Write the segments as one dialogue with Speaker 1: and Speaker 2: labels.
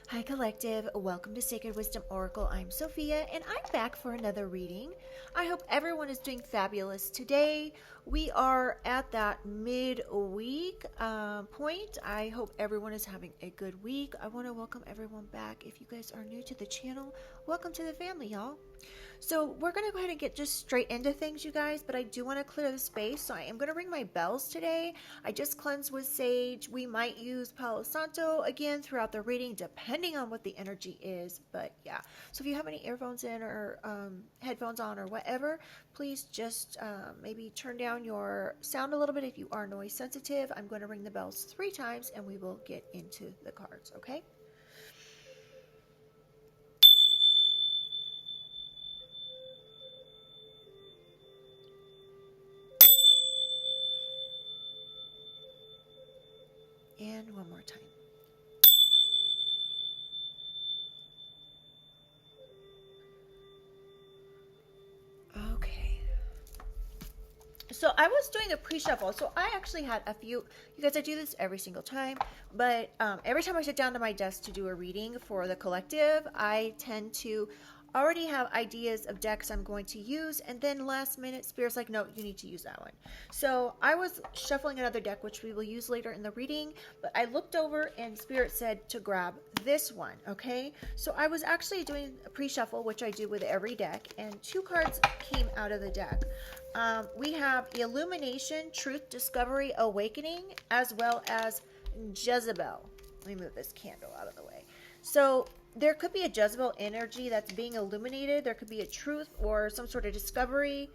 Speaker 1: Hi Collective, welcome to Sacred Wisdom Oracle. I'm Sophia and I'm back for another reading. I hope everyone is doing fabulous today. We are at that mid-week point. I hope everyone is having a good week. I want to welcome everyone back. If you guys are new to the channel, welcome to the family, y'all. So we're going to go ahead and get just straight into things, you guys, but I do want to clear the space, so I am going to ring my bells today. I just cleansed with sage. We might use Palo Santo again throughout the reading, depending on what the energy is, but yeah. So if you have any earphones in or headphones on or whatever, please just maybe turn down your sound a little bit if you are noise sensitive. I'm going to ring the bells 3 times and we will get into the cards, okay? And one more time. Okay. So I was doing a pre-shuffle. So I actually had a few, you guys, I do this every single time, but every time I sit down to my desk to do a reading for the collective, I tend to already have ideas of decks I'm going to use, and then last minute Spirit's like, no, you need to use that one. So I was shuffling another deck, which we will use later in the reading, but I looked over and Spirit said to grab this one, okay? So I was actually doing a pre-shuffle, which I do with every deck, and 2 cards came out of the deck. We have Illumination, Truth, Discovery, Awakening, as well as Jezebel. Let me move this candle out of the way. So there could be a Jezebel energy that's being illuminated. There could be a truth or some sort of discovery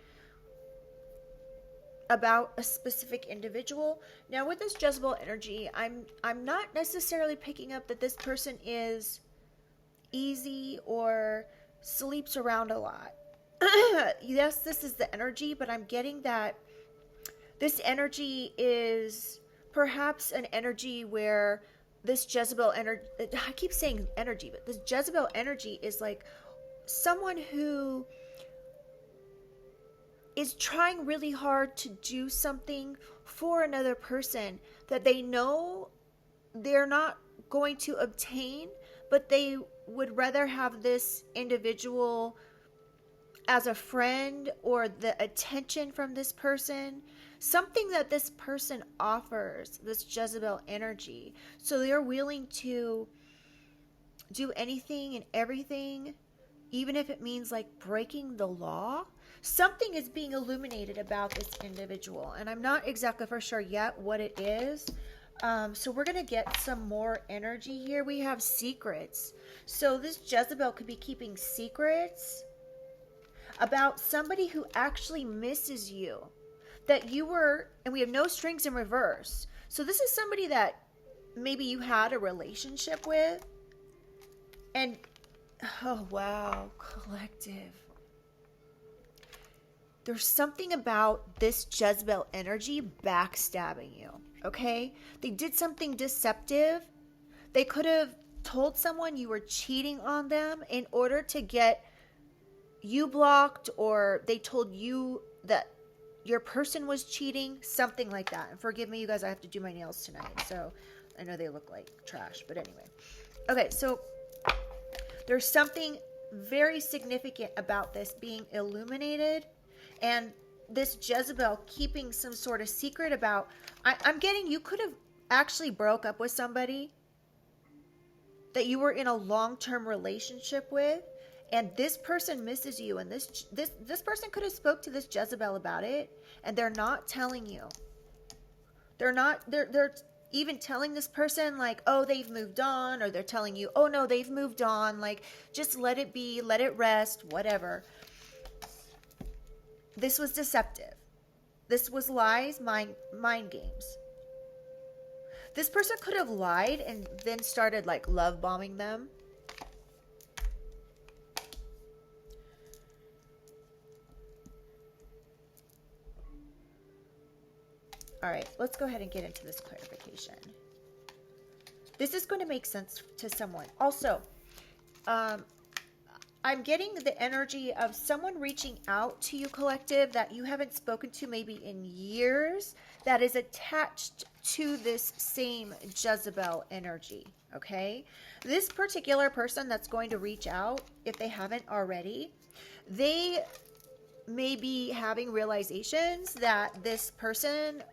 Speaker 1: about a specific individual. Now with this Jezebel energy, I'm not necessarily picking up that this person is easy or sleeps around a lot. Yes, this is the energy, but I'm getting that this energy is perhaps an energy where this Jezebel energy, I keep saying energy, but this Jezebel energy is like someone who is trying really hard to do something for another person that they know they're not going to obtain, but they would rather have this individual as a friend or the attention from this person, something that this person offers, this Jezebel energy. So they're willing to do anything and everything, even if it means like breaking the law. Something is being illuminated about this individual, and I'm not exactly for sure yet what it is. So we're going to get some more energy here. We have secrets. So this Jezebel could be keeping secrets about somebody who actually misses you, that you were, and we have no strings in reverse. So this is somebody that maybe you had a relationship with, and oh wow, collective. There's something about this Jezebel energy backstabbing you, okay? They did something deceptive. They could have told someone you were cheating on them in order to get you blocked, or they told you that your person was cheating, something like that. And forgive me, you guys, I have to do my nails tonight, so I know they look like trash, but anyway. Okay, so there's something very significant about this being illuminated, and this Jezebel keeping some sort of secret about, I'm getting you could have actually broke up with somebody that you were in a long-term relationship with, and this person misses you, and this person could have spoke to this Jezebel about it, and they're not telling you. They're even telling this person like, oh, they've moved on, or they're telling you, oh no, they've moved on, like just let it be, let it rest, whatever. This was deceptive. This was lies, mind games. This person could have lied and then started like love bombing them. All right, let's go ahead and get into this clarification. This is going to make sense to someone. Also, I'm getting the energy of someone reaching out to you, collective, that you haven't spoken to maybe in years, that is attached to this same Jezebel energy, okay? This particular person that's going to reach out, if they haven't already, they may be having realizations that this person,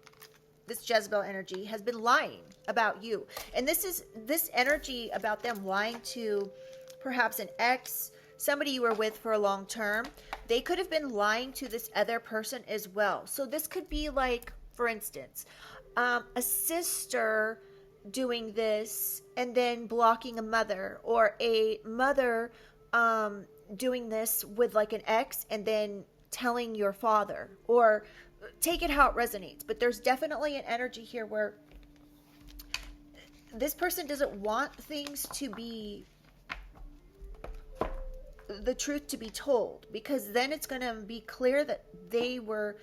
Speaker 1: this Jezebel energy, has been lying about you. And this energy about them lying to perhaps an ex, somebody you were with for a long term. They could have been lying to this other person as well. So this could be like, for instance, a sister doing this and then blocking a mother, or a mother doing this with like an ex and then telling your father, or take it how it resonates. But there's definitely an energy here where this person doesn't want things to be, the truth to be told, because then it's going to be clear that they were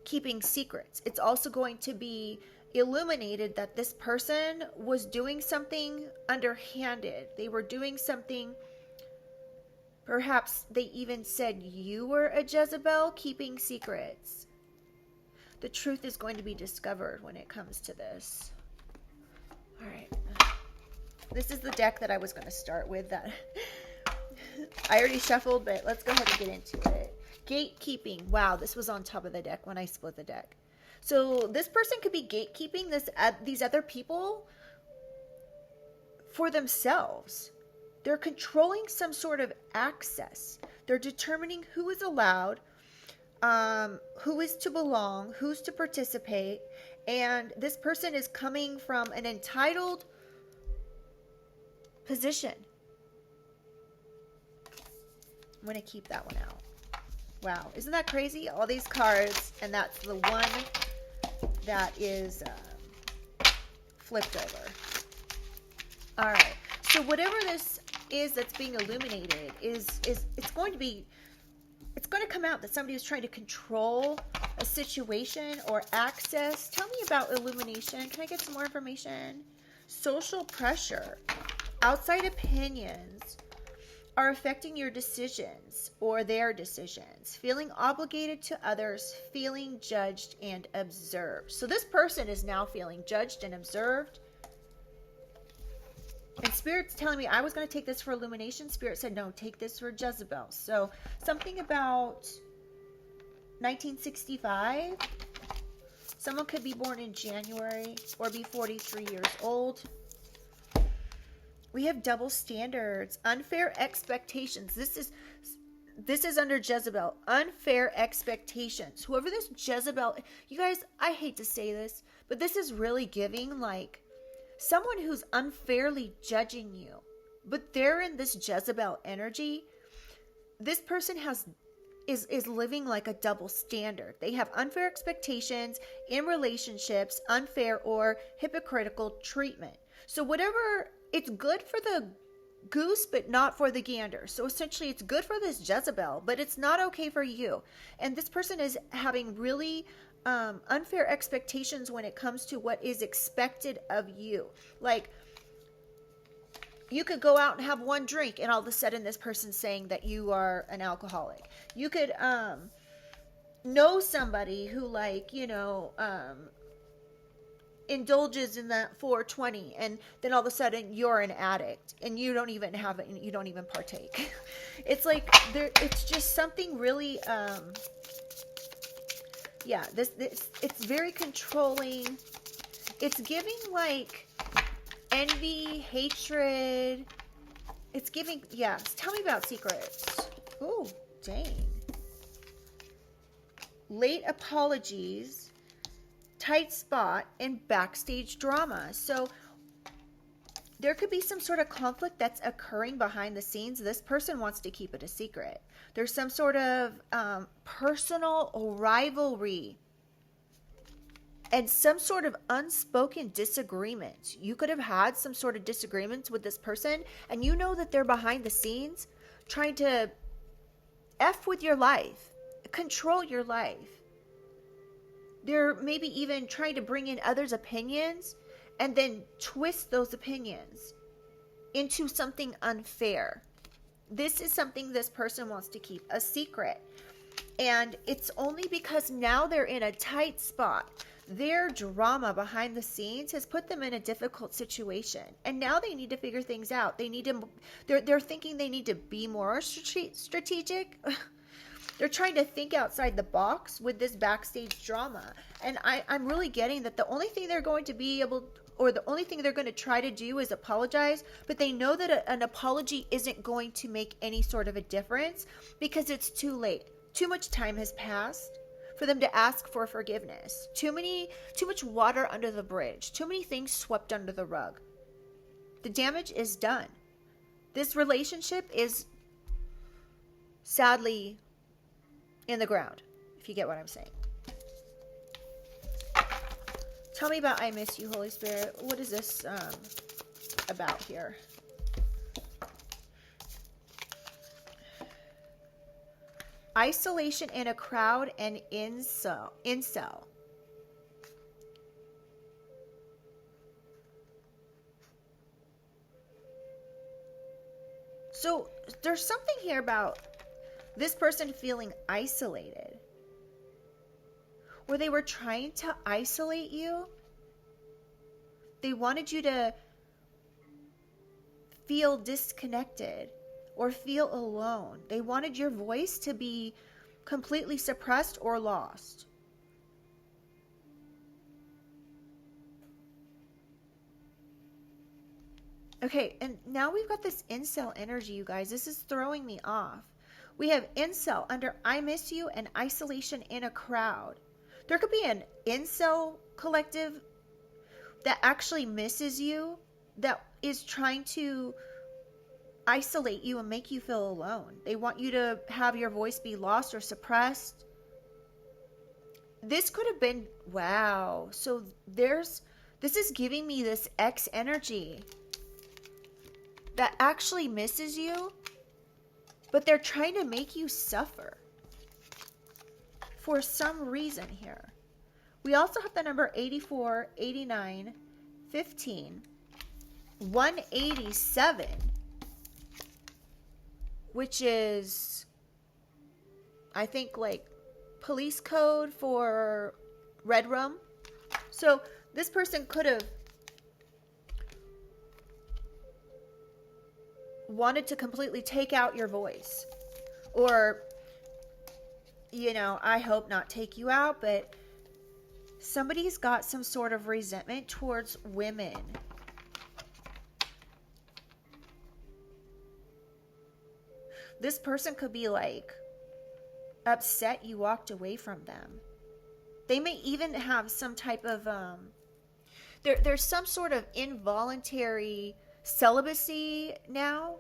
Speaker 1: keeping secrets. It's also going to be illuminated that this person was doing something underhanded. They were doing something, perhaps they even said you were a Jezebel keeping secrets. The truth is going to be discovered when it comes to this. All right. This is the deck that I was going to start with, that I already shuffled, but let's go ahead and get into it. Gatekeeping. Wow, this was on top of the deck when I split the deck. So this person could be gatekeeping these other people for themselves. They're controlling some sort of access. They're determining who is allowed, who is to belong, who's to participate. And this person is coming from an entitled position. I'm going to keep that one out. Wow. Isn't that crazy? All these cards, and that's the one that is flipped over. All right. So whatever this is that's being illuminated is it's going to come out that somebody was trying to control a situation or access. Tell me about illumination. Can I get some more information? Social pressure, outside opinions are affecting your decisions or their decisions, feeling obligated to others, feeling judged and observed. So this person is now feeling judged and observed. And Spirit's telling me I was going to take this for illumination. Spirit said, no, take this for Jezebel. So something about 1965. Someone could be born in January or be 43 years old. We have double standards, unfair expectations. This is under Jezebel. Unfair expectations. Whoever this Jezebel, you guys, I hate to say this, but this is really giving like someone who's unfairly judging you. But they're in this Jezebel energy. This person is living like a double standard. They have unfair expectations in relationships, unfair or hypocritical treatment. So whatever, it's good for the goose, but not for the gander. So essentially it's good for this Jezebel, but it's not okay for you. And this person is having really unfair expectations when it comes to what is expected of you. Like, you could go out and have one drink and all of a sudden this person's saying that you are an alcoholic. You could know somebody who, like, indulges in that 420, and then all of a sudden you're an addict and you don't even have it, and you don't even partake. It's like it's just something really it's very controlling. It's giving like envy, hatred. It's giving, tell me about secrets. Oh, dang. Late apologies, tight spot, and backstage drama. So there could be some sort of conflict that's occurring behind the scenes. This person wants to keep it a secret. There's some sort of personal rivalry and some sort of unspoken disagreement. You could have had some sort of disagreements with this person, and you know that they're behind the scenes trying to F with your life, control your life. They're maybe even trying to bring in others' opinions and then twist those opinions into something unfair. this is something this person wants to keep a secret. And it's only because now they're in a tight spot. Their drama behind the scenes has put them in a difficult situation. And now they need to figure things out. They're thinking they need to be more strategic. They're trying to think outside the box with this backstage drama. And I'm really getting that the only thing they're going to be able, or the only thing they're going to try to do is apologize. But they know that an apology isn't going to make any sort of a difference because it's too late. Too much time has passed for them to ask for forgiveness. Too much water under the bridge. Too many things swept under the rug. The damage is done. This relationship is sadly in the ground, if you get what I'm saying. Tell me about I Miss You, Holy Spirit. What is this about here? Isolation in a crowd and incel. So there's something here about this person feeling isolated. Where they were trying to isolate you. They wanted you to feel disconnected or feel alone. They wanted your voice to be completely suppressed or lost. Okay, and now we've got this incel energy, you guys. This is throwing me off. We have incel under I Miss You and isolation in a crowd. There could be an incel collective that actually misses you, that is trying to isolate you and make you feel alone. They want you to have your voice be lost or suppressed. This could have been, wow. So this is giving me this X energy that actually misses you, but they're trying to make you suffer for some reason here. We also have the number 84, 89, 15, 187, which is, I think, like police code for red rum. So this person could have wanted to completely take out your voice, or, you know, I hope not take you out, but somebody's got some sort of resentment towards women. This person could be like upset you walked away from them. They may even have some type of there's some sort of involuntary celibacy now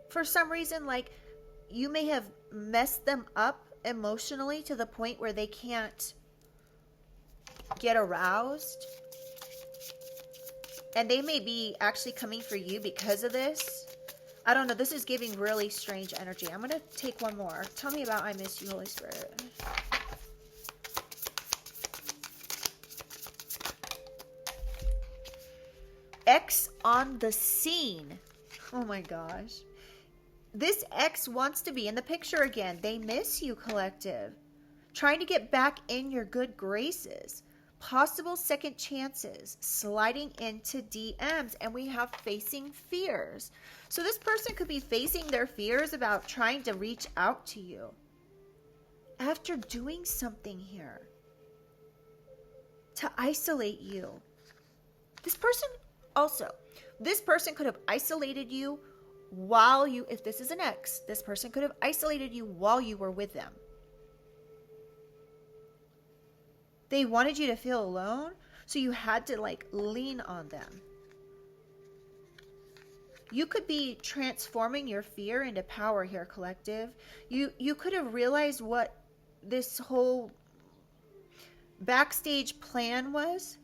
Speaker 1: for some reason. Like, you may have messed them up emotionally to the point where they can't get aroused, and they may be actually coming for you because of this. I don't know. This is giving really strange energy. I'm going to take one more. Tell me about I Miss You, Holy Spirit. X on the scene. Oh my gosh. This X wants to be in the picture again. They miss you, collective. Trying to get back in your good graces. Possible second chances. Sliding into DMs. And we have facing fears. So this person could be facing their fears about trying to reach out to you after doing something here to isolate you. This person could have isolated you while you, if this is an ex, this person could have isolated you while you were with them. They wanted you to feel alone, so you had to like lean on them. You could be transforming your fear into power here, collective. You could have realized what this whole backstage plan was.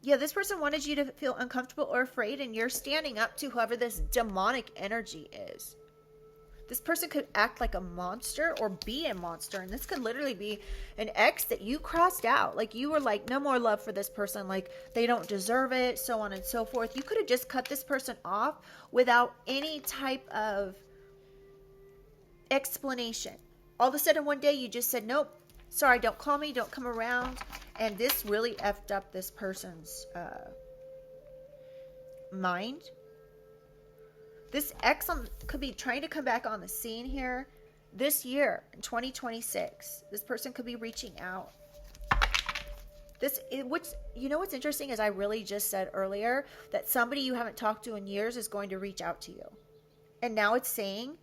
Speaker 1: Yeah, this person wanted you to feel uncomfortable or afraid, and you're standing up to whoever this demonic energy is. This person could act like a monster or be a monster. And this could literally be an ex that you crossed out. Like you were like, no more love for this person. Like they don't deserve it, so on and so forth. You could have just cut this person off without any type of explanation. All of a sudden one day you just said, nope, sorry, don't call me, don't come around. And this really effed up this person's mind. This ex could be trying to come back on the scene here this year in 2026. This person could be reaching out. What's interesting is I really just said earlier that somebody you haven't talked to in years is going to reach out to you. And now it's saying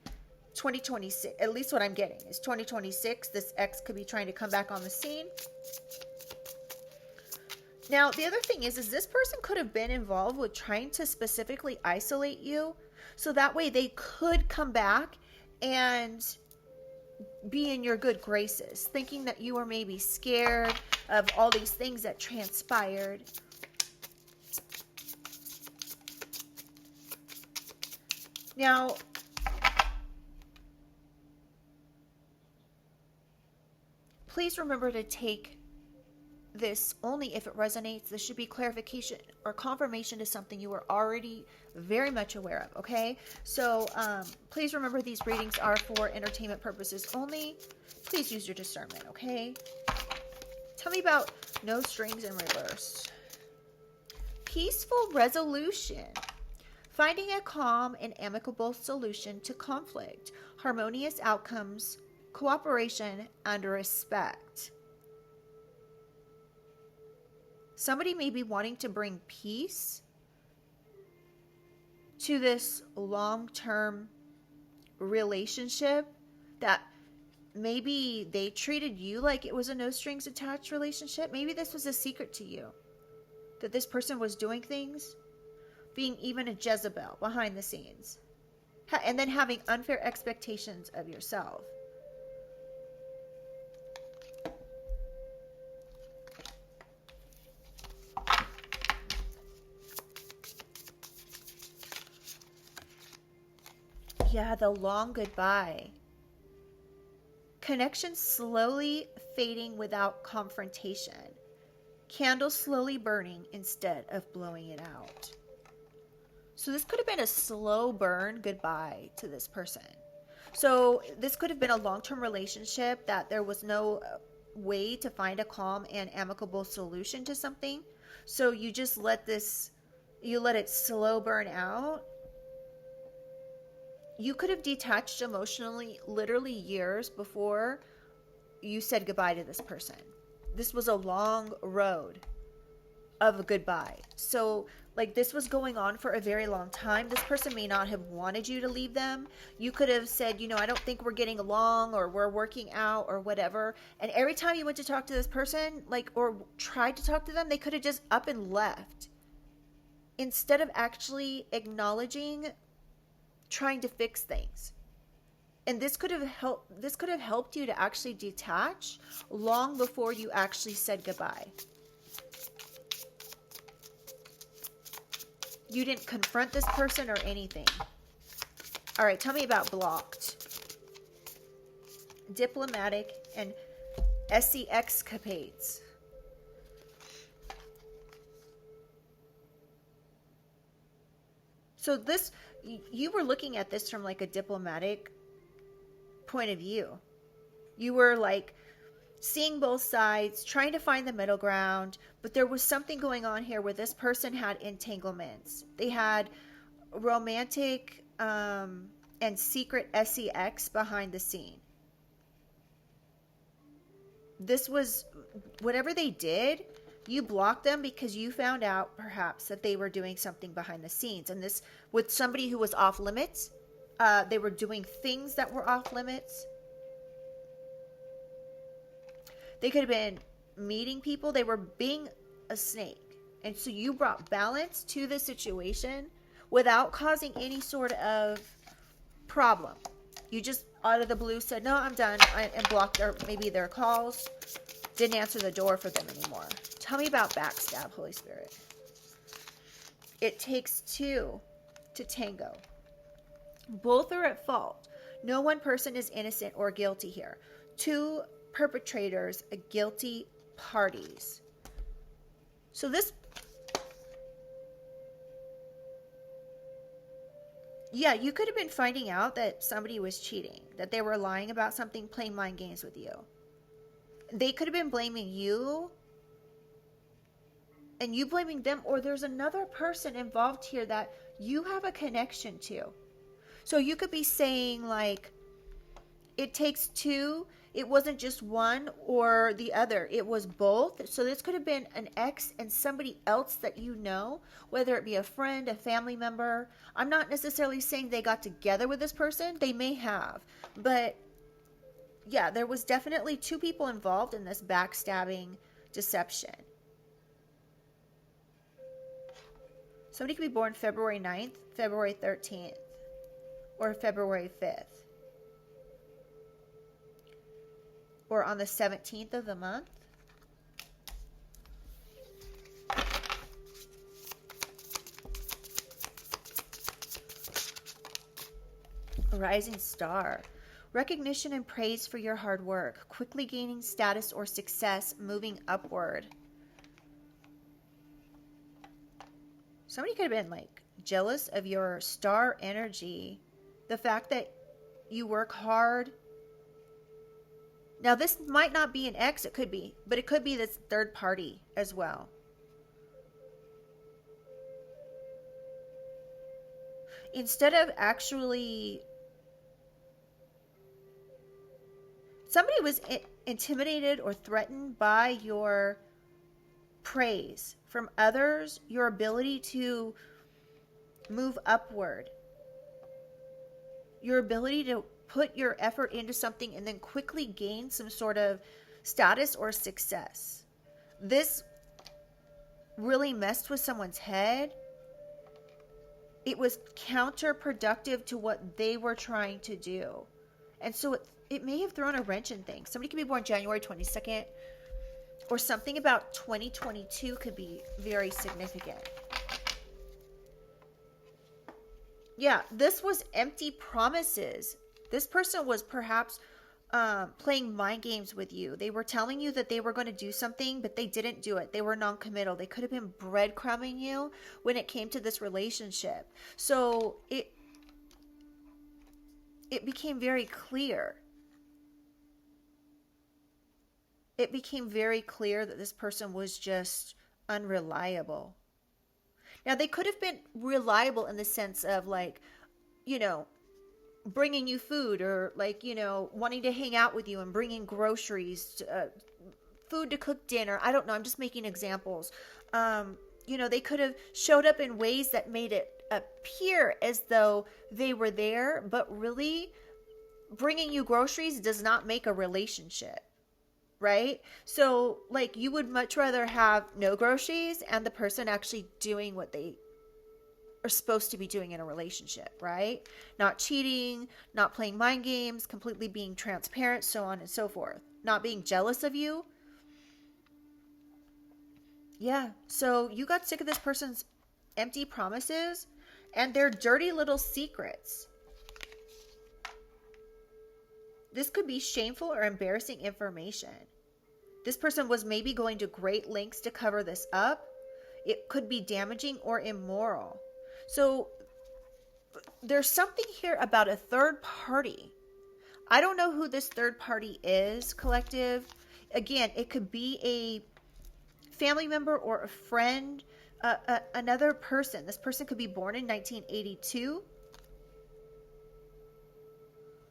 Speaker 1: 2026, at least what I'm getting is 2026. This ex could be trying to come back on the scene. Now, the other thing is this person could have been involved with trying to specifically isolate you. So that way they could come back and be in your good graces, thinking that you were maybe scared of all these things that transpired. Now, please remember to take this only if it resonates. This should be clarification or confirmation to something you were already very much aware of, okay? So please remember these readings are for entertainment purposes only. Please use your discernment, okay? Tell me about no strings in reverse. Peaceful resolution. Finding a calm and amicable solution to conflict. Harmonious outcomes, cooperation, and respect. Somebody may be wanting to bring peace to this long-term relationship that maybe they treated you like it was a no strings attached relationship. Maybe this was a secret to you, that this person was doing things, being even a Jezebel behind the scenes, and then having unfair expectations of yourself. Yeah, the long goodbye. Connection slowly fading without confrontation. Candle slowly burning instead of blowing it out. So this could have been a slow burn goodbye to this person. So this could have been a long-term relationship that there was no way to find a calm and amicable solution to something. So you just let it slow burn out. You could have detached emotionally literally years before you said goodbye to this person. This was a long road of a goodbye. So like this was going on for a very long time. This person may not have wanted you to leave them. You could have said, I don't think we're getting along, or we're working out, or whatever. And every time you went to talk to this person, or tried to talk to them, they could have just up and left. Instead of actually acknowledging trying to fix things. And this could have helped you to actually detach long before you actually said goodbye. You didn't confront this person or anything. All right, tell me about blocked. Diplomatic and escapades. So you were looking at this from like a diplomatic point of view. You were like seeing both sides, trying to find the middle ground, but there was something going on here where this person had entanglements. They had romantic and secret sex behind the scene. This was, whatever they did, you blocked them because you found out perhaps that they were doing something behind the scenes. And this, with somebody who was off limits, they were doing things that were off limits. They could have been meeting people. They were being a snake. And so you brought balance to the situation without causing any sort of problem. You just out of the blue said, no, I'm done, and blocked their calls. Didn't answer the door for them anymore. Tell me about backstab, Holy Spirit. It takes two to tango. Both are at fault. No one person is innocent or guilty here. Two perpetrators, guilty parties. So this, yeah, you could have been finding out that somebody was cheating, that they were lying about something, playing mind games with you. They could have been blaming you and you blaming them, or there's another person involved here that you have a connection to. So you could be saying, like, it takes two. It wasn't just one or the other. It was both. So this could have been an ex and somebody else that you know, whether it be a friend, a family member. I'm not necessarily saying they got together with this person. They may have. But yeah, there was definitely two people involved in this backstabbing deception. Somebody could be born February 9th, February 13th, or February 5th. Or on the 17th of the month. A rising star. Recognition and praise for your hard work. Quickly gaining status or success, moving upward. Somebody could have been like jealous of your star energy. The fact that you work hard. Now, this might not be an ex, it could be, but it could be this third party as well. Instead of actually, somebody was intimidated or threatened by your praise from others, your ability to move upward, your ability to put your effort into something and then quickly gain some sort of status or success. This really messed with someone's head. It was counterproductive to what they were trying to do. And so it may have thrown a wrench in things. Somebody could be born January 22nd, or something about 2022 could be very significant. Yeah, this was empty promises. This person was perhaps playing mind games with you. They were telling you that they were going to do something, but they didn't do it. They were non-committal. They could have been breadcrumbing you when it came to this relationship. So it became very clear. It became very clear that this person was just unreliable. Now, they could have been reliable in the sense of, like, you know, bringing you food, or like, you know, wanting to hang out with you and bringing groceries, food to cook dinner. I don't know. I'm just making examples. You know, they could have showed up in ways that made it appear as though they were there, but really bringing you groceries does not make a relationship, right? So, like, you would much rather have no groceries and the person actually doing what they are supposed to be doing in a relationship, right? Not cheating, not playing mind games, completely being transparent, so on and so forth. Not being jealous of you. Yeah, so you got sick of this person's empty promises and their dirty little secrets. This could be shameful or embarrassing information. This person was maybe going to great lengths to cover this up. It could be damaging or immoral. So there's something here about a third party. I don't know who this third party is, collective. Again, it could be a family member or a friend, another person. This person could be born in 1982.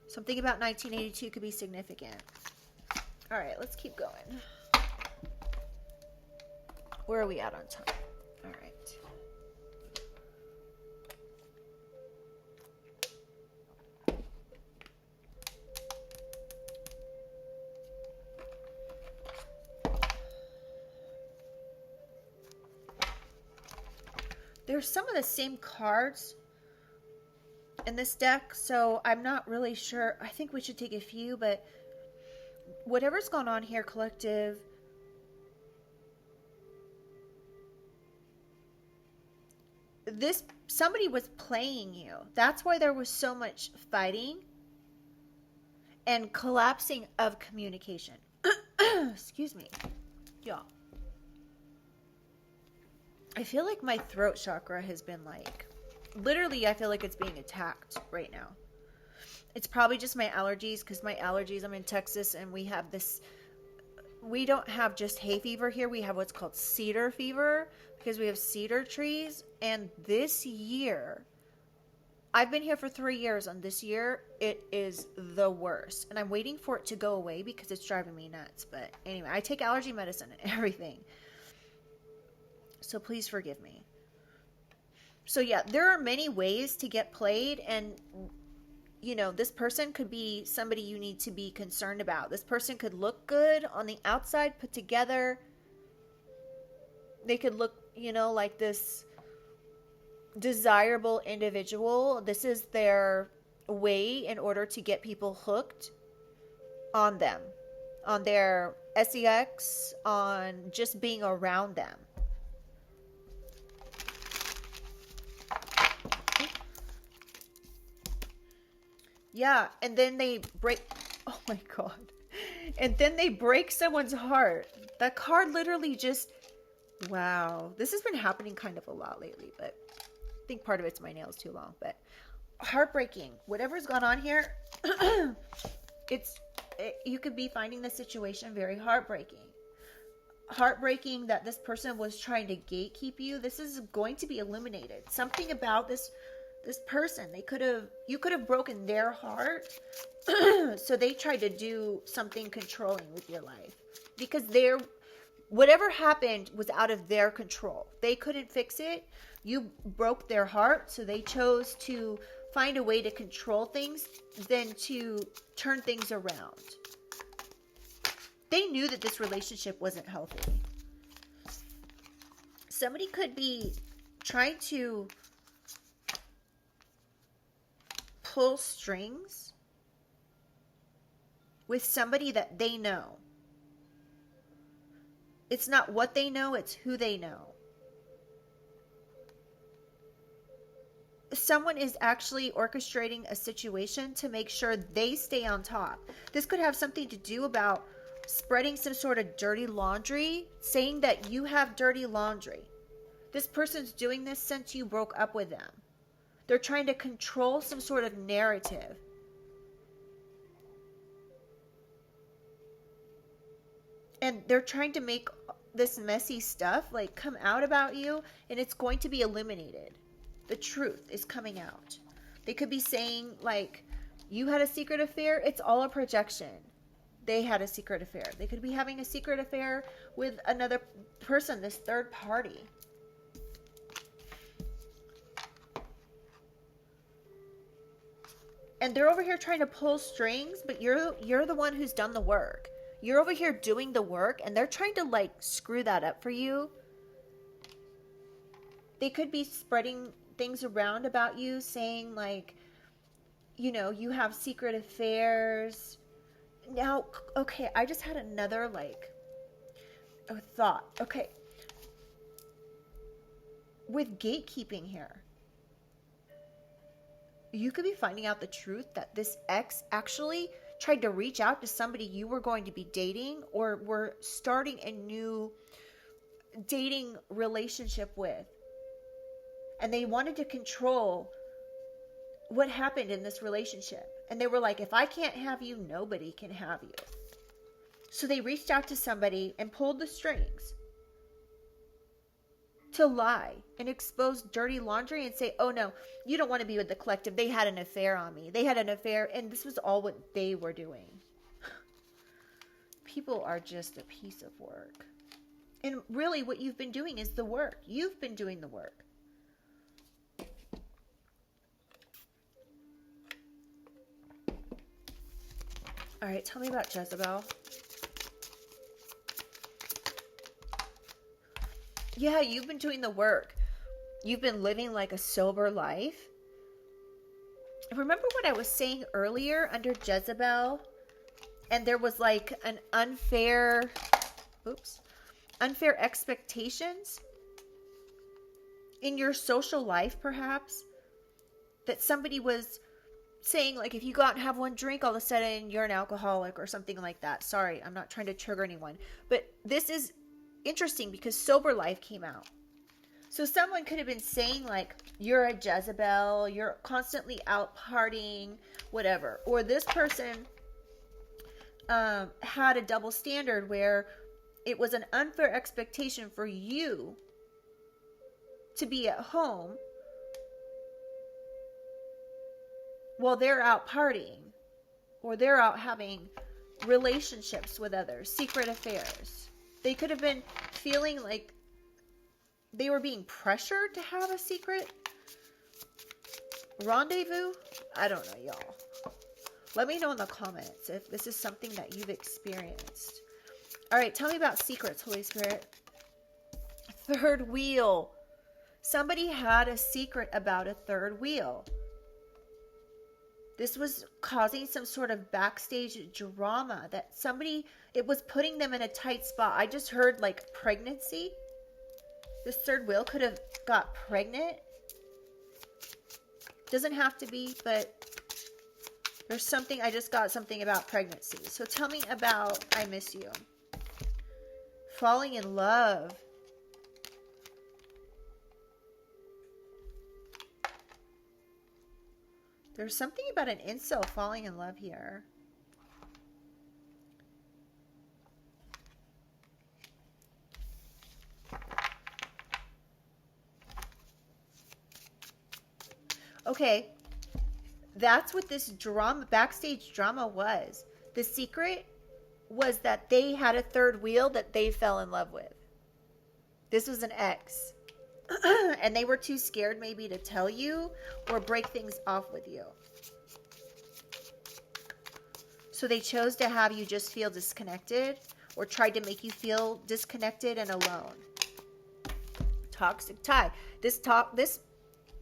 Speaker 1: Something about 1982 could be significant. All right, let's keep going. Where are we at on time? All right. There's some of the same cards in this deck, so I'm not really sure. I think we should take a few, but whatever's going on here, collective, somebody was playing you. That's why there was so much fighting. and collapsing of communication. Excuse me, y'all. I feel like my throat chakra has been like, literally, I feel like it's being attacked right now. It's probably just my allergies, because my allergies, I'm in Texas, and we have this, we don't have just hay fever here. We have what's called cedar fever, because we have cedar trees. And this year, I've been here for 3 years, and this year, it is the worst. And I'm waiting for it to go away because it's driving me nuts. But anyway, I take allergy medicine and everything. So please forgive me. So yeah, there are many ways to get played, and you know, this person could be somebody you need to be concerned about. This person could look good on the outside, put together. They could look, you know, like this desirable individual. This is their way in order to get people hooked on them, on their sex, on just being around them. Yeah, and then they break, oh my God. And then they break someone's heart. That card literally just, wow. This has been happening kind of a lot lately, but I think part of it's my nails too long, but heartbreaking. Whatever's gone on here, you could be finding the situation very heartbreaking. Heartbreaking that this person was trying to gatekeep you. This is going to be eliminated. Something about this person, you could have broken their heart. So they tried to do something controlling with your life, because whatever happened was out of their control. They couldn't fix it. You broke their heart, so they chose to find a way to control things than to turn things around. They knew that this relationship wasn't healthy. Somebody could be trying to pull strings with somebody that they know. It's not what they know, it's who they know. Someone is actually orchestrating a situation to make sure they stay on top. This could have something to do about spreading some sort of dirty laundry, saying that you have dirty laundry. This person's doing this since you broke up with them. They're trying to control some sort of narrative. And they're trying to make this messy stuff like come out about you, and it's going to be eliminated. The truth is coming out. They could be saying like, you had a secret affair. It's all a projection. They had a secret affair. They could be having a secret affair with another person, this third party. And they're over here trying to pull strings, but you're the one who's done the work. You're over here doing the work, and they're trying to like screw that up for you. They could be spreading things around about you, saying like, you know, you have secret affairs. Now, okay, I just had another like a thought. Okay. With gatekeeping here, you could be finding out the truth that this ex actually tried to reach out to somebody you were going to be dating or were starting a new dating relationship with. And they wanted to control what happened in this relationship. And they were like, if I can't have you, nobody can have you. So they reached out to somebody and pulled the strings to lie and expose dirty laundry and say, oh no, you don't want to be with the collective. They had an affair on me. They had an affair, and this was all what they were doing. People are just a piece of work. And really what you've been doing is the work. You've been doing the work. All right, tell me about Jezebel. Yeah, you've been doing the work. You've been living like a sober life. Remember what I was saying earlier under Jezebel? And there was like an unfair expectations in your social life, perhaps, that somebody was saying like if you go out and have one drink, all of a sudden you're an alcoholic or something like that. Sorry, I'm not trying to trigger anyone. But this is interesting because sober life came out. So someone could have been saying like, you're a Jezebel, you're constantly out partying, whatever. Or this person had a double standard where it was an unfair expectation for you to be at home while they're out partying, or they're out having relationships with others, secret affairs. They could have been feeling like they were being pressured to have a secret rendezvous. I don't know, y'all. Let me know in the comments if this is something that you've experienced. All right, tell me about secrets, Holy Spirit. Third wheel. Somebody had a secret about a third wheel. This was causing some sort of backstage drama that it was putting them in a tight spot. I just heard like pregnancy. This third wheel could have got pregnant. Doesn't have to be, but I just got something about pregnancy. So tell me about I miss you. Falling in love. There's something about an incel falling in love here. Okay, that's what this drama, backstage drama was. The secret was that they had a third wheel that they fell in love with. This was an ex. And they were too scared maybe to tell you or break things off with you. So they chose to have you just feel disconnected, or tried to make you feel disconnected and alone. Toxic tie. This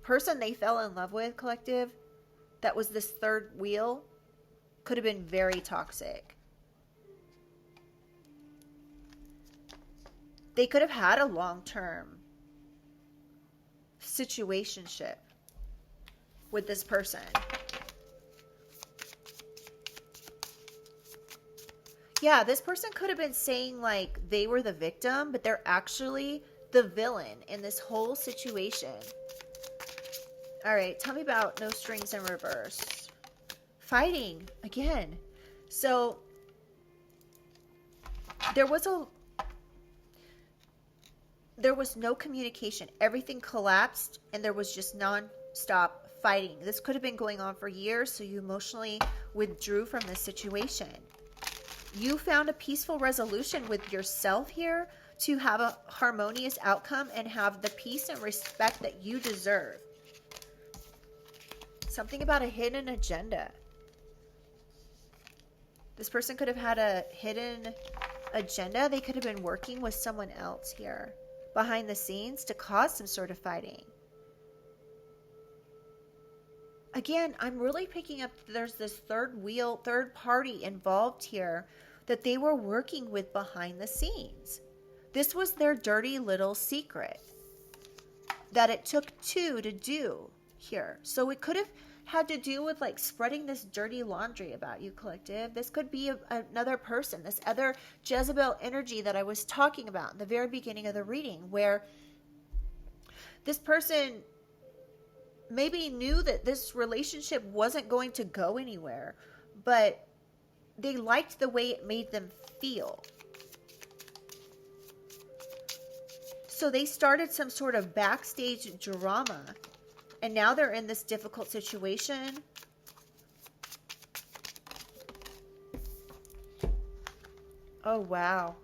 Speaker 1: person they fell in love with, collective, that was this third wheel, could have been very toxic. They could have had a long-term situationship with this person. Yeah, this person could have been saying like they were the victim, but they're actually the villain in this whole situation. All right, tell me about no strings in reverse. Fighting again. So there was no communication. Everything collapsed and there was just non-stop fighting. This could have been going on for years, so you emotionally withdrew from this situation. You found a peaceful resolution with yourself here to have a harmonious outcome and have the peace and respect that you deserve. Something about a hidden agenda. This person could have had a hidden agenda. They could have been working with someone else here behind the scenes to cause some sort of fighting. Again, I'm really picking up there's this third party involved here that they were working with behind the scenes. This was their dirty little secret that it took two to do here. So it could have had to do with like spreading this dirty laundry about you, collective. This could be another person, this other Jezebel energy that I was talking about in the very beginning of the reading, where this person maybe knew that this relationship wasn't going to go anywhere, but they liked the way it made them feel. So they started some sort of backstage drama, and now they're in this difficult situation. Oh, wow.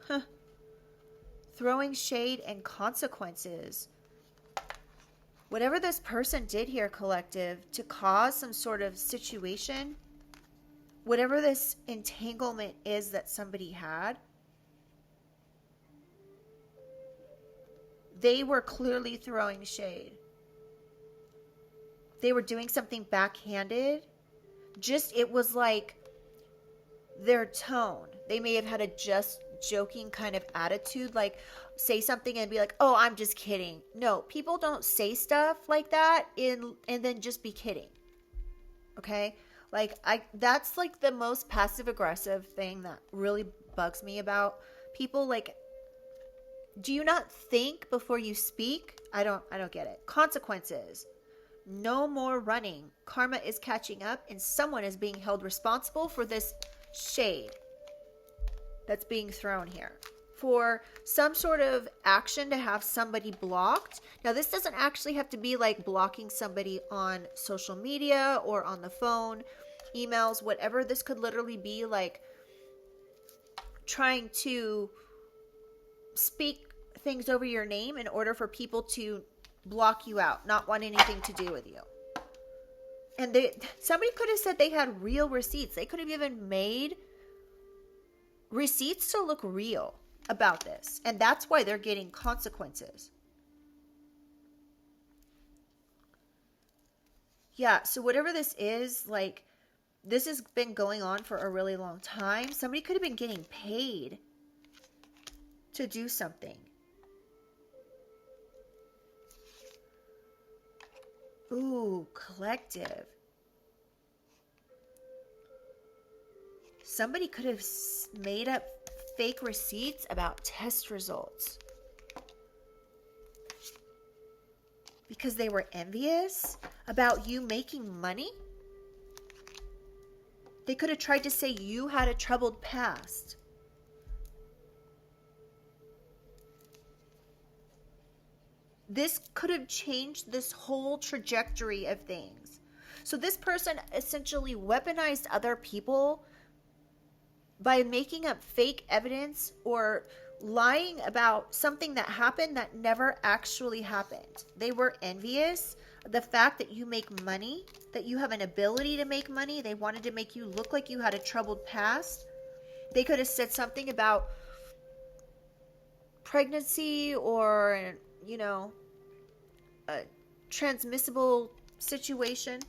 Speaker 1: Huh. Throwing shade and consequences. Whatever this person did here, collective, to cause some sort of situation, whatever this entanglement is that somebody had, they were clearly throwing shade. They were doing something backhanded. It was like their tone. They may have had a just joking kind of attitude, like say something and be like, oh, I'm just kidding. No, people don't say stuff like that and then just be kidding. Okay? Like that's like the most passive aggressive thing that really bugs me about people. Like, do you not think before you speak? I don't get it. Consequences. No more running. Karma is catching up and someone is being held responsible for this shade that's being thrown here. For some sort of action to have somebody blocked. Now, this doesn't actually have to be like blocking somebody on social media or on the phone, emails, whatever. This could literally be like trying to speak things over your name in order for people to block you out, not want anything to do with you. And somebody could have said they had real receipts. They could have even made receipts to look real about this. And that's why they're getting consequences. Yeah, so whatever this is, like, this has been going on for a really long time. Somebody could have been getting paid to do something. Ooh, collective. Somebody could have made up fake receipts about test results because they were envious about you making money. They could have tried to say you had a troubled past. This could have changed this whole trajectory of things. So this person essentially weaponized other people by making up fake evidence or lying about something that happened that never actually happened. They were envious. The fact that you make money, that you have an ability to make money, they wanted to make you look like you had a troubled past. They could have said something about pregnancy or, you know, a transmissible situation.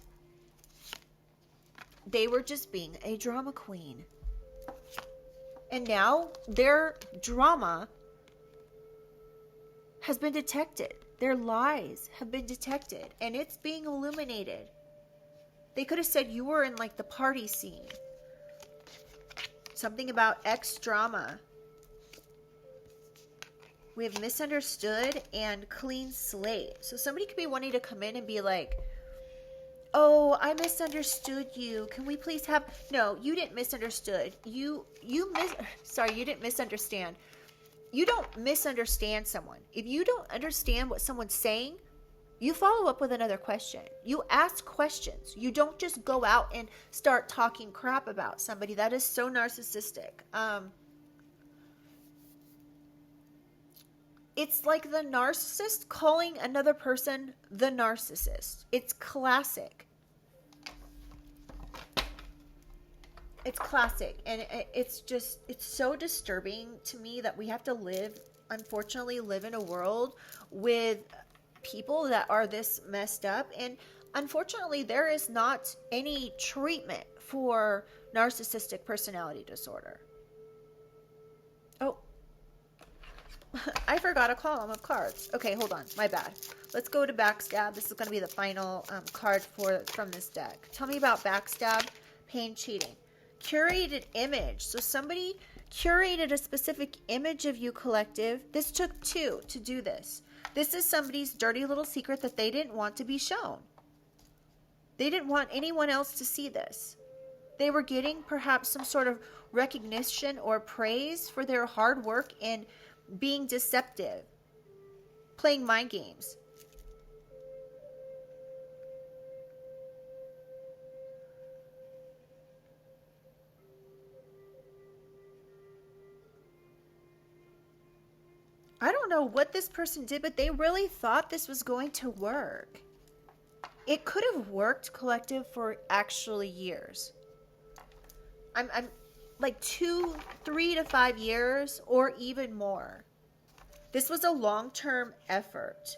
Speaker 1: They were just being a drama queen. And now their drama has been detected. Their lies have been detected. And it's being illuminated. They could have said you were in like the party scene. Something about ex drama. We have misunderstood and clean slate. So somebody could be wanting to come in and be like, oh, I misunderstood you. Can we please have... No, you didn't misunderstood. You didn't misunderstand. You don't misunderstand someone. If you don't understand what someone's saying, you follow up with another question. You ask questions. You don't just go out and start talking crap about somebody. That is so narcissistic. It's like the narcissist calling another person the narcissist. It's classic. It's classic. And it's so disturbing to me that we have to unfortunately live in a world with people that are this messed up. And unfortunately, there is not any treatment for narcissistic personality disorder. Oh. I forgot a column of cards. Okay, hold on. My bad. Let's go to backstab. This is going to be the final card from this deck. Tell me about backstab, pain, cheating. Curated image. So somebody curated a specific image of you, collective. This took 2 to do this. This is somebody's dirty little secret that they didn't want to be shown. They didn't want anyone else to see this. They were getting perhaps some sort of recognition or praise for their hard work in being deceptive, playing mind games. I don't know what this person did, but they really thought this was going to work. It could have worked, collective, for actually years. I'm like 3 to 5 years or even more. This was a long-term effort.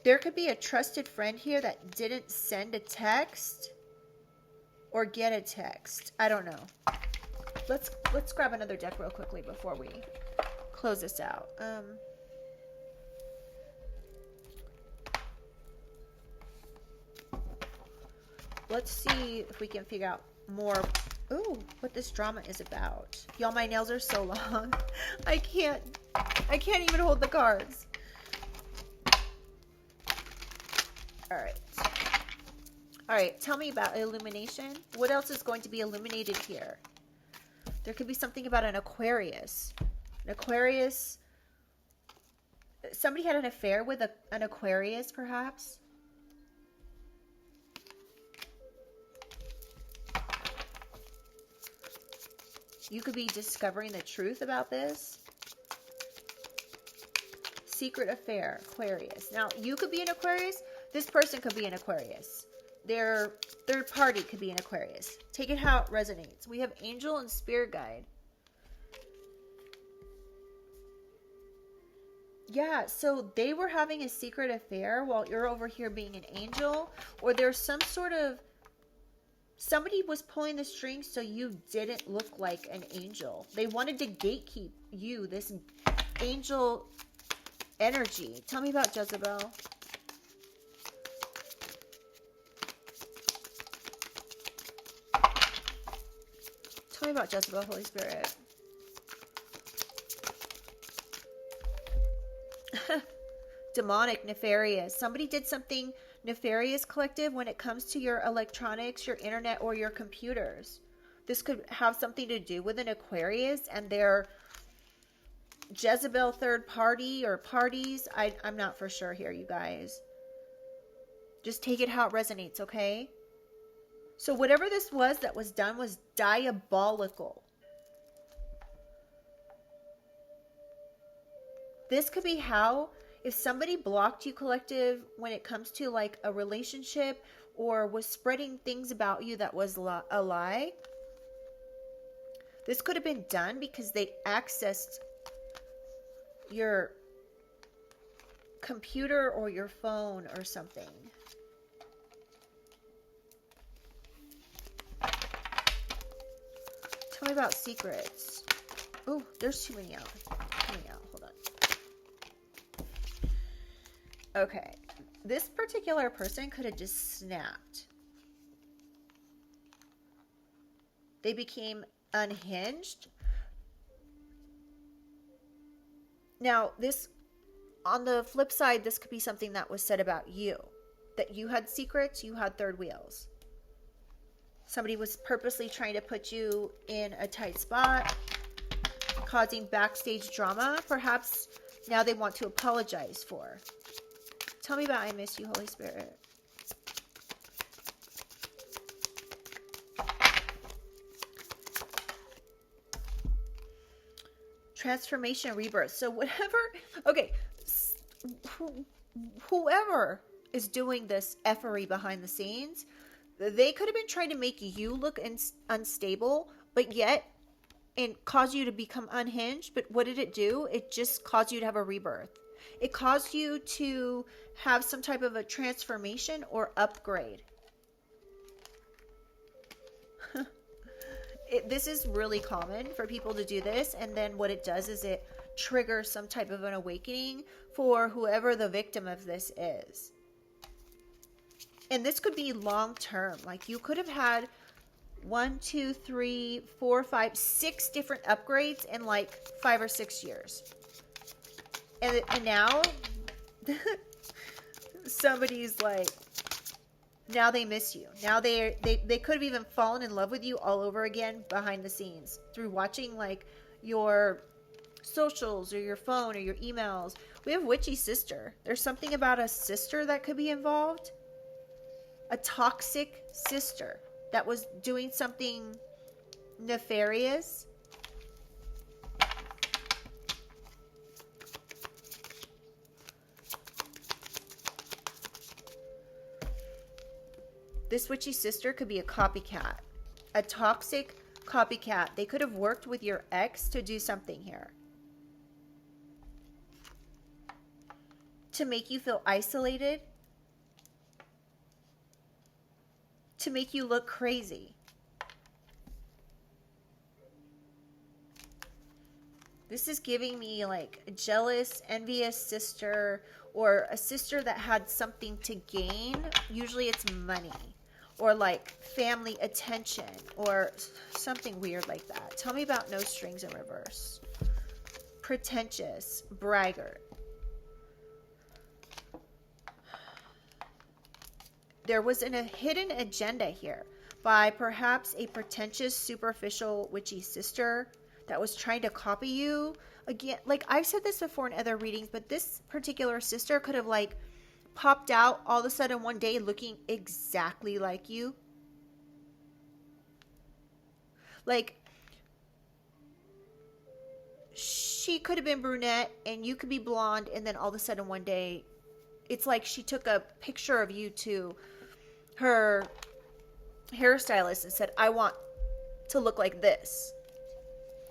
Speaker 1: There could be a trusted friend here that didn't send a text or get a text. I don't know. Let's grab another deck real quickly before we close this out. let's see if we can figure out more. Ooh, what this drama is about. Y'all, my nails are so long. I can't even hold the cards. All right, tell me about illumination. What else is going to be illuminated here? There could be something about an Aquarius. An Aquarius. Somebody had an affair with an Aquarius, perhaps. You could be discovering the truth about this. Secret affair, Aquarius. Now, you could be an Aquarius. This person could be an Aquarius. Their third party could be an Aquarius. Take it how it resonates. We have angel and spirit guide. Yeah, so they were having a secret affair while you're over here being an angel. Or there's some sort of... Somebody was pulling the strings so you didn't look like an angel. They wanted to gatekeep you, this angel energy. Tell me about Jezebel. Tell me about Jezebel, Holy Spirit. Demonic, nefarious. Somebody did something nefarious, collective, when it comes to your electronics, your internet, or your computers. This could have something to do with an Aquarius and their Jezebel third party or parties. I'm not for sure here, you guys. Just take it how it resonates, okay? So whatever this was that was done was diabolical. This could be how, if somebody blocked you, collective, when it comes to like a relationship or was spreading things about you that was a lie, this could have been done because they accessed your computer or your phone or something. Tell me about secrets. Oh, there's too many out. Hold on. Okay. This particular person could have just snapped. They became unhinged. Now, this, on the flip side, this could be something that was said about you. That you had secrets, you had third wheels. Somebody was purposely trying to put you in a tight spot, causing backstage drama. Perhaps now they want to apologize for. Tell me about I miss you, Holy Spirit. Transformation, rebirth. So whatever, okay, whoever is doing this effery behind the scenes, they could have been trying to make you look unstable, but yet, and cause you to become unhinged. But what did it do? It just caused you to have a rebirth. It caused you to have some type of a transformation or upgrade. This is really common for people to do this. And then what it does is it triggers some type of an awakening for whoever the victim of this is. And this could be long term. Like you could have had 1, 2, 3, 4, 5, 6 different upgrades in like 5 or 6 years. And now somebody's like, now they miss you. Now they could have even fallen in love with you all over again behind the scenes through watching like your socials or your phone or your emails. We have witchy sister. There's something about a sister that could be involved. A toxic sister that was doing something nefarious. This witchy sister could be a copycat. A toxic copycat. They could have worked with your ex to do something here. To make you feel isolated. To make you look crazy. This is giving me like a jealous, envious sister, or a sister that had something to gain. Usually it's money. or like family attention or something weird like that. Tell me about no strings in reverse. Pretentious, braggart. There was a hidden agenda here by perhaps a pretentious, superficial, witchy sister that was trying to copy you. Again, like I've said this before in other readings, but this particular sister could have like popped out all of a sudden one day looking exactly like you. Like, she could have been brunette and you could be blonde, and then all of a sudden one day, it's like she took a picture of you to her hairstylist and said, I want to look like this.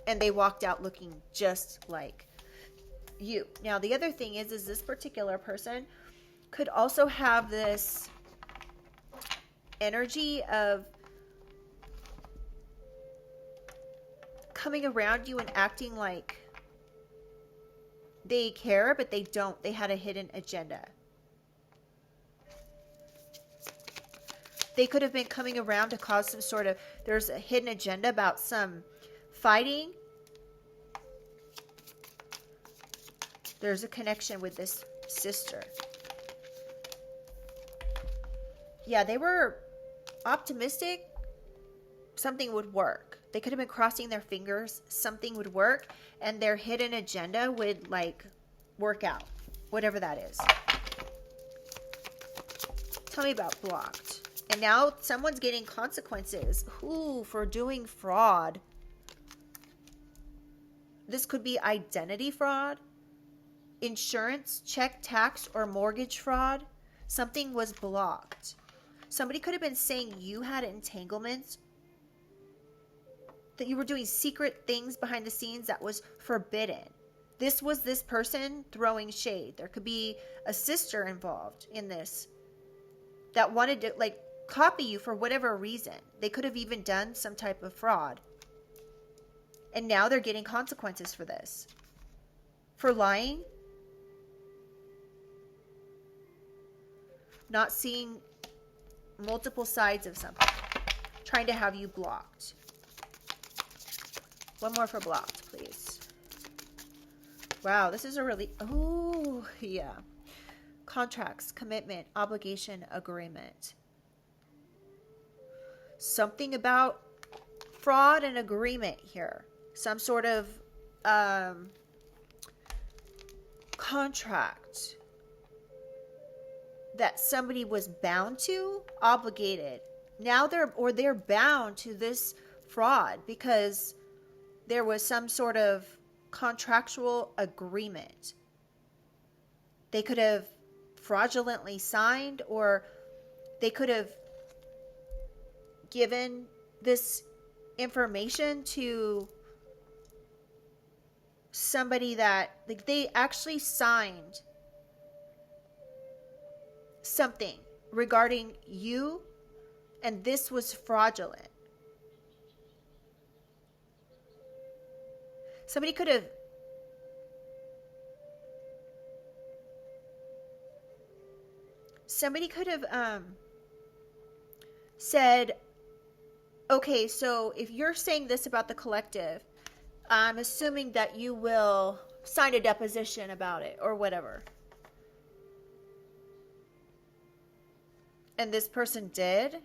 Speaker 1: And they walked out looking just like you. Now, the other thing is this particular person could also have this energy of coming around you and acting like they care, but they don't. They had a hidden agenda. They could have been coming around to cause some sort of, there's a hidden agenda about some fighting. There's a connection with this sister. Yeah, they were optimistic something would work. They could have been crossing their fingers something would work, and their hidden agenda would like work out, whatever that is. Tell me about blocked. And now someone's getting consequences. Ooh, for doing fraud. This could be identity fraud, insurance, check, tax, or mortgage fraud. Something was blocked. Somebody could have been saying you had entanglements, that you were doing secret things behind the scenes that was forbidden. This was this person throwing shade. There could be a sister involved in this that wanted to like copy you for whatever reason. They could have even done some type of fraud. And now they're getting consequences for this. For lying. Not seeing multiple sides of something. Trying to have you blocked. One more for blocked, please. Wow, this is a really... Oh, yeah. Contracts, commitment, obligation, agreement. Something about fraud and agreement here. Some sort of contract that somebody was bound to, obligated. Now they're bound to this fraud because there was some sort of contractual agreement. They could have fraudulently signed, or they could have given this information to somebody that like they actually signed something regarding you, and this was fraudulent. Somebody could have said, okay, so if you're saying this about the collective, I'm assuming that you will sign a deposition about it or whatever. And this person did.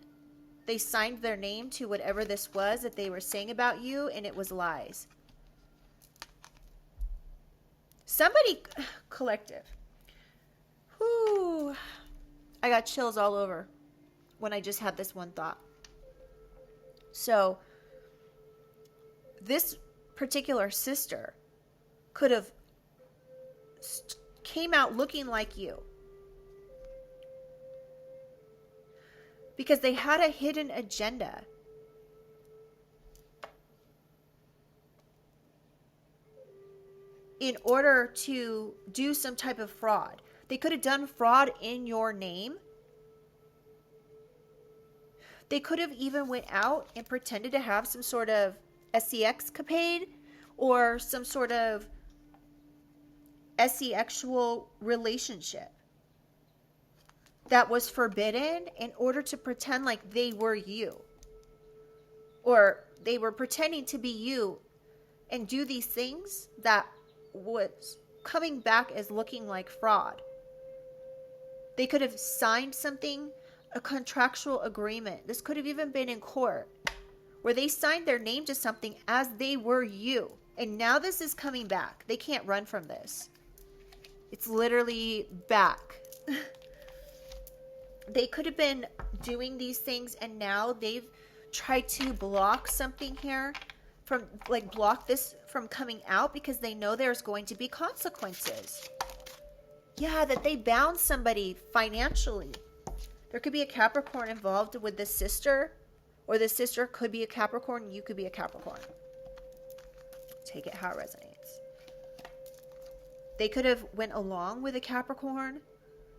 Speaker 1: They signed their name to whatever this was that they were saying about you, and it was lies. Somebody, collective. Whew. I got chills all over when I just had this one thought. So, this particular sister could have came out looking like you. Because they had a hidden agenda. In order to do some type of fraud. They could have done fraud in your name. They could have even went out and pretended to have some sort of sex capade or some sort of sexual relationship. that was forbidden in order to pretend like they were you, or they were pretending to be you and do these things that was coming back as looking like fraud. They could have signed something, a contractual agreement. This could have even been in court, where they signed their name to something as they were you. And now this is coming back. They can't run from this. It's literally back. They could have been doing these things, and now they've tried to block something here from, like, block this from coming out because they know there's going to be consequences. Yeah, that they bound somebody financially. There could be a Capricorn involved with this sister, or the sister could be a Capricorn, you could be a Capricorn. Take it how it resonates. They could have went along with a Capricorn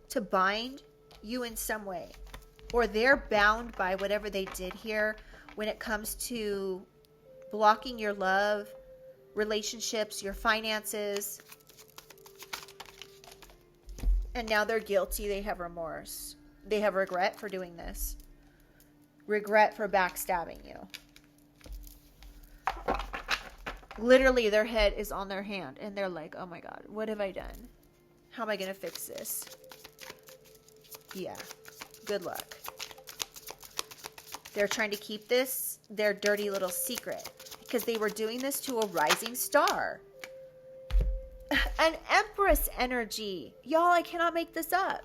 Speaker 1: to bind you in some way, or they're bound by whatever they did here when it comes to blocking your love, relationships, your finances. And now they're guilty. They have remorse. They have regret for doing this. Regret for backstabbing you. Literally, their head is on their hand. And they're like, oh my God, what have I done? How am I going to fix this? Yeah. Good luck. They're trying to keep this their dirty little secret, because they were doing this to a rising star. An Empress energy. Y'all, I cannot make this up.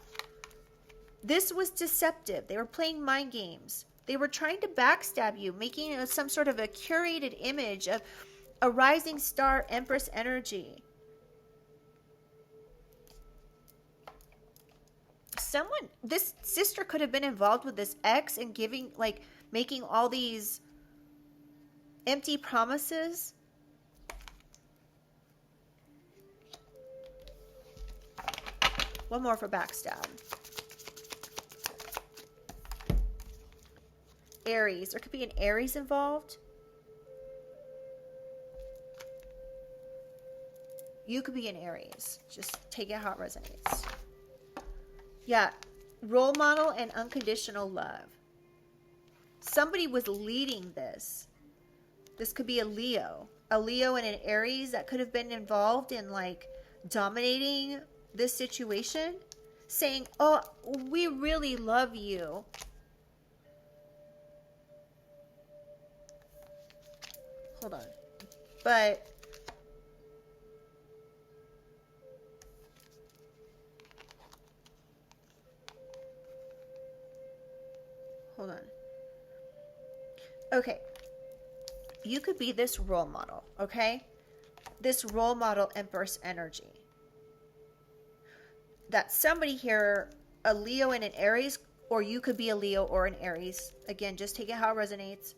Speaker 1: This was deceptive. They were playing mind games. They were trying to backstab you, making some sort of a curated image of a rising star Empress energy. This sister could have been involved with this ex and giving, like, making all these empty promises. One more for backstab. Aries. There could be an Aries involved. You could be an Aries. Just take it how it resonates. Yeah. Role model and unconditional love. Somebody was leading this. This could be a Leo. A Leo and an Aries that could have been involved in, like, dominating this situation. Saying, oh, we really love you. Hold on. But hold on. Okay. You could be this role model, okay? This role model Empress energy. That somebody here, a Leo and an Aries, or you could be a Leo or an Aries. Again, just take it how it resonates.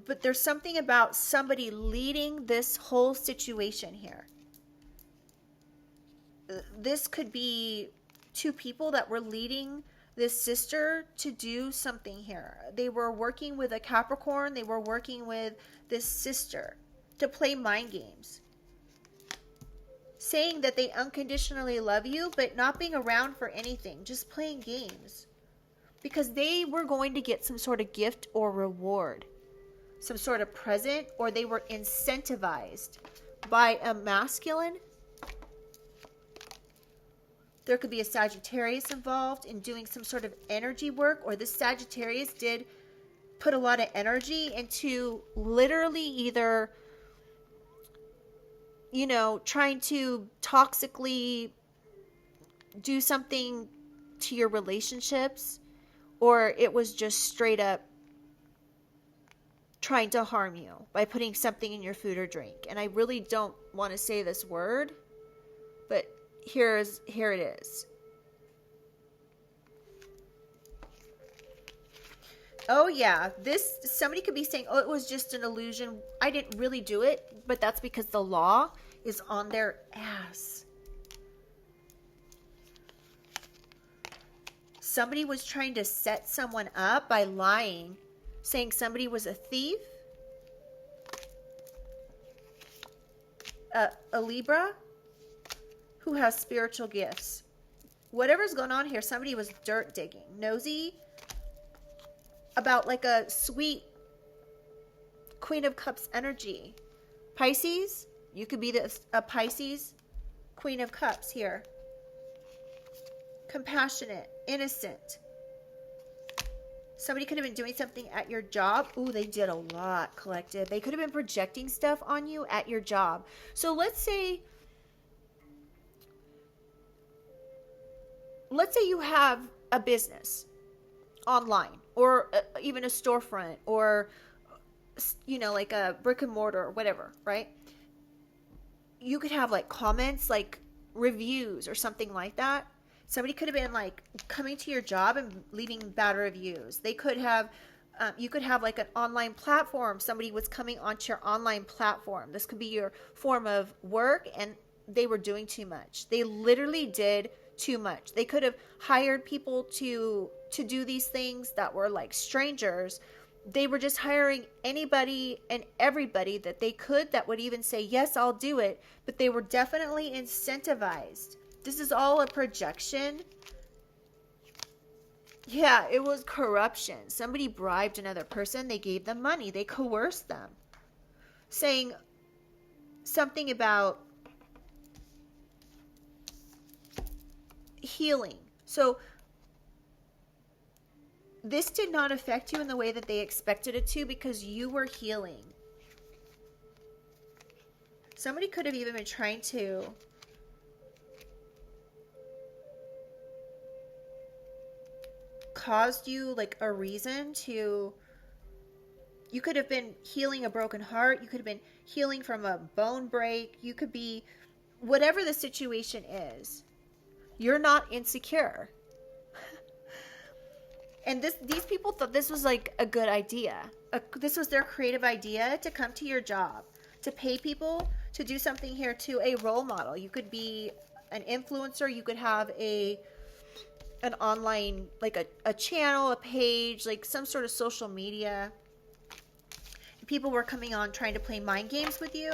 Speaker 1: But there's something about somebody leading this whole situation here. This could be two people that were leading this sister to do something here. They were working with a Capricorn. They were working with this sister to play mind games. Saying that they unconditionally love you, but not being around for anything. Just playing games. Because they were going to get some sort of gift or reward. Some sort of present, or they were incentivized by a masculine. There could be a Sagittarius involved in doing some sort of energy work, or this Sagittarius did put a lot of energy into literally either, you know, trying to toxically do something to your relationships, or it was just straight up trying to harm you by putting something in your food or drink. And I really don't want to say this word, but here it is. Oh yeah, somebody could be saying, oh, it was just an illusion. I didn't really do it, but that's because the law is on their ass. Somebody was trying to set someone up by lying, saying somebody was a thief, a Libra who has spiritual gifts. whatever's going on here, somebody was dirt digging, nosy about like a sweet Queen of Cups energy. Pisces, you could be a Pisces Queen of Cups here. Compassionate, innocent. Somebody could have been doing something at your job. Ooh, they did a lot, collective. They could have been projecting stuff on you at your job. So let's say you have a business online, or even a storefront, or, you know, like a brick and mortar or whatever, right? You could have like comments, like reviews or something like that. Somebody could have been like coming to your job and leaving bad reviews. They could have, you could have like an online platform. Somebody was coming onto your online platform. This could be your form of work, and they were doing too much. They literally did too much. They could have hired people to do these things that were like strangers. They were just hiring anybody and everybody that they could that would even say, yes, I'll do it. But they were definitely incentivized. This is all a projection. Yeah, it was corruption. Somebody bribed another person. They gave them money. They coerced them. Saying something about healing. So this did not affect you in the way that they expected it to, because you were healing. Somebody could have even been trying to caused you like a reason to, you could have been healing a broken heart, you could have been healing from a bone break, you could be, whatever the situation is, you're not insecure. And these people thought this was like a good idea. This was their creative idea to come to your job, to pay people to do something here, to a role model. You could be an influencer, you could have an online, like a channel, a page, like some sort of social media. People were coming on trying to play mind games with you.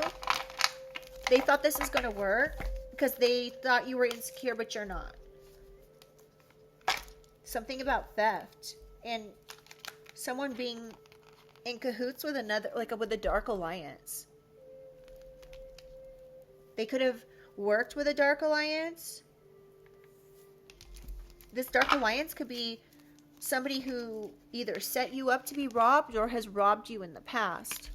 Speaker 1: They thought this is going to work because they thought you were insecure, but you're not. Something about theft and someone being in cahoots with another, like with a dark alliance. They could have worked with a dark alliance. This dark alliance could be somebody who either set you up to be robbed or has robbed you in the past.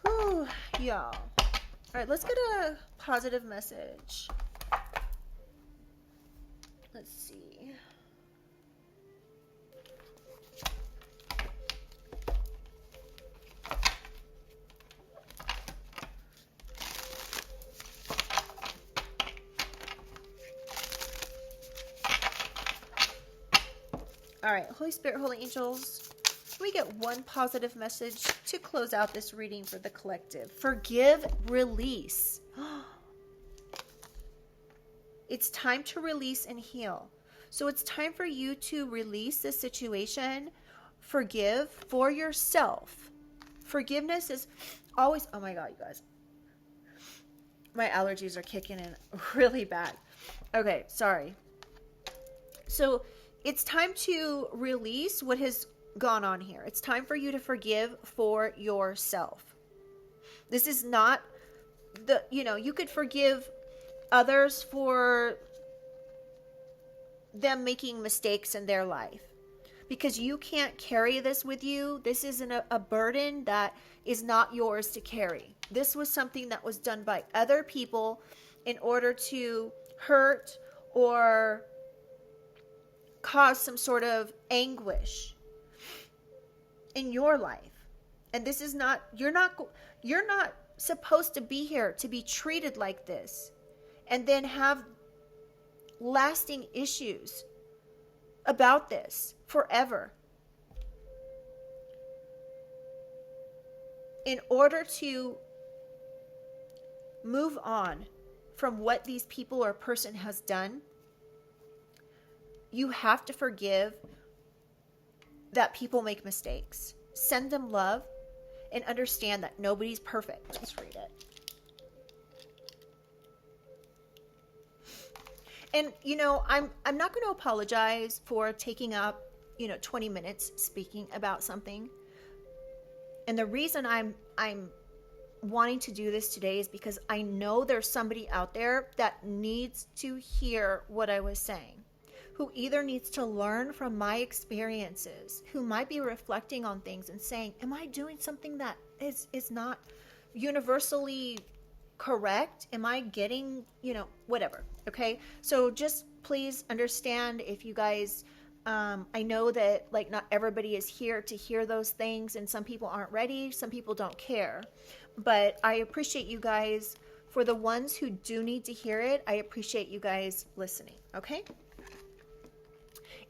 Speaker 1: Whew, y'all. All right, let's get a positive message. Let's see. All right, Holy Spirit, Holy Angels, we get one positive message to close out this reading for the collective. Forgive, release. It's time to release and heal. So it's time for you to release this situation. Forgive for yourself. Forgiveness is always, oh my God, you guys. My allergies are kicking in really bad. Okay, sorry. So it's time to release what has gone on here. It's time for you to forgive for yourself. This is not you could forgive others for them making mistakes in their life, because you can't carry this with you. This isn't a burden that is not yours to carry. This was something that was done by other people in order to hurt or cause some sort of anguish in your life. And this is not, you're not supposed to be here to be treated like this and then have lasting issues about this forever. In order to move on from what these people or person has done, you have to forgive that people make mistakes. Send them love and understand that nobody's perfect. Let's read it. And I'm not going to apologize for taking up 20 minutes speaking about something. And the reason I'm wanting to do this today is because I know there's somebody out there that needs to hear what I was saying, who either needs to learn from my experiences, who might be reflecting on things and saying, am I doing something that is not universally correct? Am I getting, whatever? Okay. So just please understand if you guys, I know that like not everybody is here to hear those things, and some people aren't ready. Some people don't care, but I appreciate you guys. For the ones who do need to hear it, I appreciate you guys listening. Okay.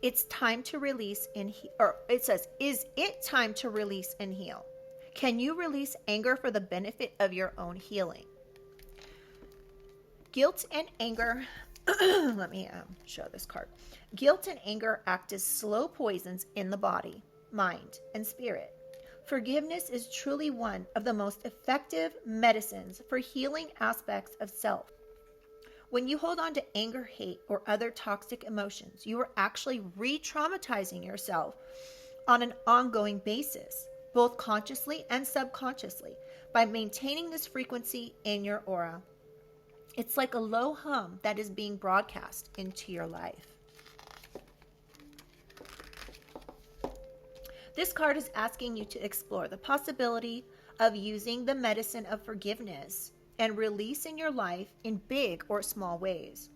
Speaker 1: It's time to release or it says, is it time to release and heal? Can you release anger for the benefit of your own healing? Guilt and anger, let me show this card. Guilt and anger act as slow poisons in the body, mind, and spirit. Forgiveness is truly one of the most effective medicines for healing aspects of self. When you hold on to anger, hate, or other toxic emotions, you are actually re-traumatizing yourself on an ongoing basis, both consciously and subconsciously, by maintaining this frequency in your aura. It's like a low hum that is being broadcast into your life. This card is asking you to explore the possibility of using the medicine of forgiveness and release in your life in big or small ways.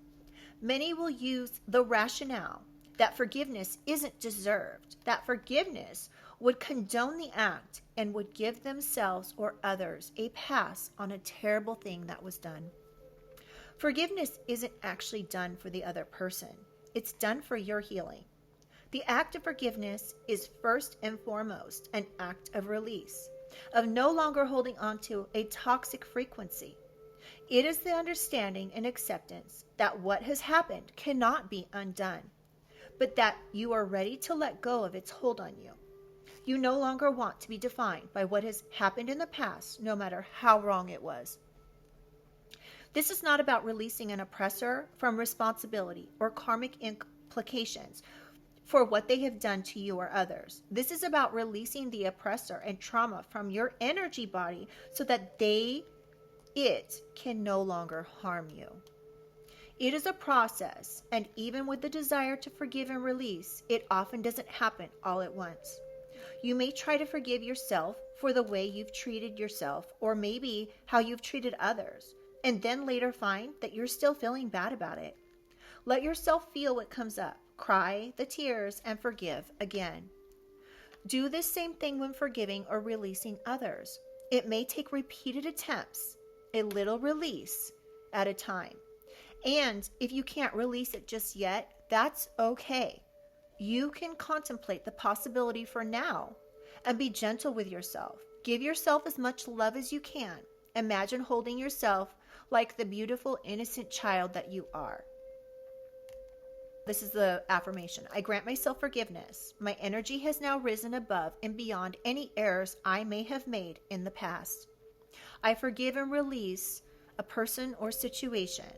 Speaker 1: Many will use the rationale that forgiveness isn't deserved, that forgiveness would condone the act and would give themselves or others a pass on a terrible thing that was done. Forgiveness isn't actually done for the other person. It's done for your healing. The act of forgiveness is first and foremost an act of release, of no longer holding on to a toxic frequency. It is the understanding and acceptance that what has happened cannot be undone, but that you are ready to let go of its hold on you. You no longer want to be defined by what has happened in the past, no matter how wrong it was. This is not about releasing an oppressor from responsibility or karmic implications for what they have done to you or others. This is about releasing the oppressor and trauma from your energy body so that it can no longer harm you. It is a process, and even with the desire to forgive and release, it often doesn't happen all at once. You may try to forgive yourself for the way you've treated yourself, or maybe how you've treated others, and then later find that you're still feeling bad about it. Let yourself feel what comes up. Cry the tears and forgive again. Do this same thing when forgiving or releasing others. It may take repeated attempts, a little release at a time. And if you can't release it just yet, that's okay. You can contemplate the possibility for now and be gentle with yourself. Give yourself as much love as you can. Imagine holding yourself like the beautiful, innocent child that you are. This is the affirmation. I grant myself forgiveness. My energy has now risen above and beyond any errors I may have made in the past. I forgive and release a person or situation.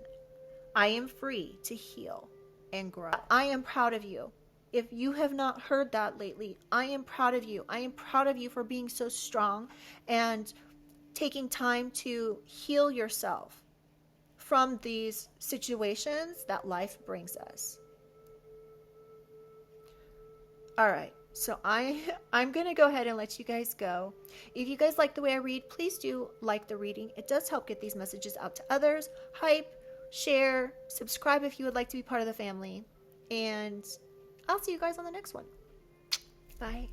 Speaker 1: I am free to heal and grow. I am proud of you. If you have not heard that lately, I am proud of you. I am proud of you for being so strong and taking time to heal yourself from these situations that life brings us. All right, so I'm going to go ahead and let you guys go. If you guys like the way I read, please do like the reading. It does help get these messages out to others. Hype, share, subscribe if you would like to be part of the family. And I'll see you guys on the next one. Bye.